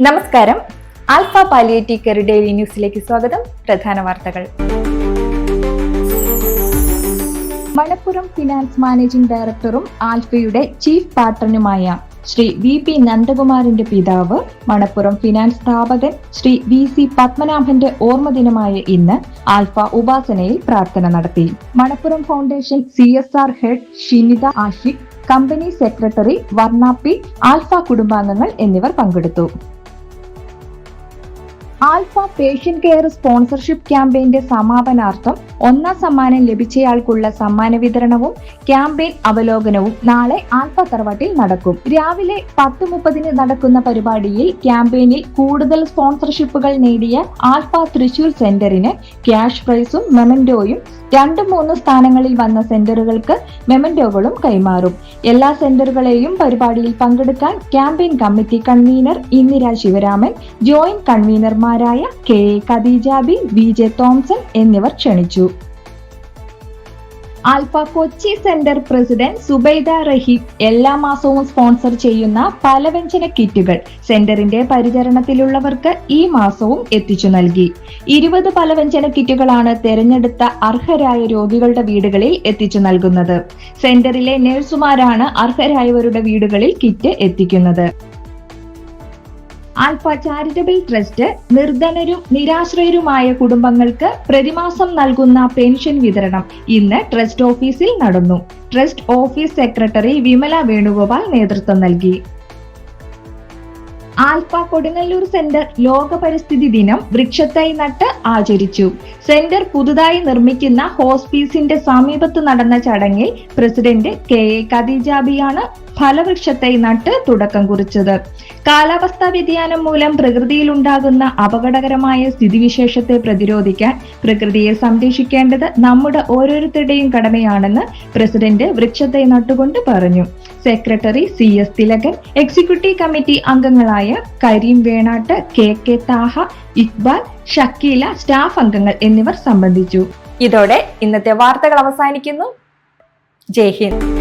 നമസ്കാരം. Alpha palliative care daily ന്യൂസിലേക്ക് സ്വാഗതം. പ്രധാന വാർത്തകൾ. മണപ്പുറം ഫിനാൻസ് മാനേജിംഗ് ഡയറക്ടറും ആൽഫയുടെ ചീഫ് പാർട്ണറുമായ ശ്രീ വി.പി. നന്ദകുമാറിന്റെ പിതാവ് മണപ്പുറം ഫിനാൻസ് സ്ഥാപകൻ ശ്രീ വി.സി. പത്മനാഭന്റെ ഓർമ്മദിനമായ ഇന്ന് ആൽഫ ഉപാസനയിൽ പ്രാർത്ഥന നടത്തി. Manappuram Foundation CSR head Shinitha Ashiq, company secretary Varna P, Alpha കുടുംബാംഗങ്ങൾ എന്നിവർ പങ്കെടുത്തു. ആൽഫ പേഷ്യന്റ് കെയർ സ്പോൺസർഷിപ്പ് ക്യാമ്പയിന്റെ സമാപനാർത്ഥം ഒന്നാം സമ്മാനം ലഭിച്ചയാൾക്കുള്ള സമ്മാന വിതരണവും ക്യാമ്പയിൻ അവലോകനവും നാളെ ആൽഫ തറവാട്ടിൽ നടക്കും. രാവിലെ 10:30 നടക്കുന്ന പരിപാടിയിൽ ക്യാമ്പയിനിൽ കൂടുതൽ സ്പോൺസർഷിപ്പുകൾ നേടിയ ആൽഫ തൃശൂർ സെന്ററിന് ക്യാഷ് പ്രൈസും മെമന്റോയും, 2-3 സ്ഥാനങ്ങളിൽ വന്ന സെന്ററുകൾക്ക് മെമന്റോകളും കൈമാറും. എല്ലാ സെന്ററുകളെയും പരിപാടിയിൽ പങ്കെടുക്കാൻ campaign committee convener Indira Sivaraman, joint കൺവീനർമാരായ K Khadeeja B, VJ Thomson എന്നിവർ ക്ഷണിച്ചു. Alpha Kochi centre president Subaida Raheem എല്ലാ മാസവും സ്പോൺസർ ചെയ്യുന്ന പലവ്യഞ്ജന കിറ്റുകൾ സെന്ററിന്റെ പരിചരണത്തിലുള്ളവർക്ക് ഈ മാസവും എത്തിച്ചു നൽകി. 20 പലവ്യഞ്ജന കിറ്റുകളാണ് തെരഞ്ഞെടുത്ത അർഹരായ രോഗികളുടെ വീടുകളിൽ എത്തിച്ചു നൽകുന്നത്. സെന്ററിലെ നഴ്സുമാരാണ് അർഹരായവരുടെ വീടുകളിൽ കിറ്റ് എത്തിക്കുന്നത്. ആൽഫ ചാരിറ്റബിൾ ട്രസ്റ്റ് നിർധനരും നിരാശ്രയരുമായ കുടുംബങ്ങൾക്ക് പ്രതിമാസം നൽകുന്ന പെൻഷൻ വിതരണം ഇന്ന് ട്രസ്റ്റ് ഓഫീസിൽ നടന്നു. Trust office secretary Vimala Venugopal നേതൃത്വം നൽകി. ആൽഫ കൊടുങ്ങല്ലൂർ സെന്റർ ലോക പരിസ്ഥിതി ദിനം വൃക്ഷത്തൈ നട്ട് ആചരിച്ചു. സെന്റർ പുതുതായി നിർമ്മിക്കുന്ന ഹോസ്പീസിന്റെ സമീപത്ത് നടന്ന ചടങ്ങിൽ പ്രസിഡന്റ് കെ ഖദീജ ബിയാണ് ഫലവൃക്ഷത്തൈ നട്ട് തുടക്കം കുറിച്ചത്. കാലാവസ്ഥാ വ്യതിയാനം മൂലം പ്രകൃതിയിലുണ്ടാകുന്ന അപകടകരമായ സ്ഥിതിവിശേഷത്തെ പ്രതിരോധിക്കാൻ പ്രകൃതിയെ സംരക്ഷിക്കേണ്ടത് നമ്മുടെ ഓരോരുത്തരുടെയും കടമയാണെന്ന് പ്രസിഡന്റ് വൃക്ഷത്തൈ നട്ടുകൊണ്ട് പറഞ്ഞു. Secretary CS Thilakan, executive committee അംഗങ്ങളായ കരീം വേണാട്ട്, KK താഹ, ഇക്ബാൽ, ഷക്കീല, സ്റ്റാഫ് അംഗങ്ങൾ എന്നിവർ സംബന്ധിച്ചു. ഇതോടെ ഇന്നത്തെ വാർത്തകൾ അവസാനിക്കുന്നു. ജയ് ഹിന്ദ്.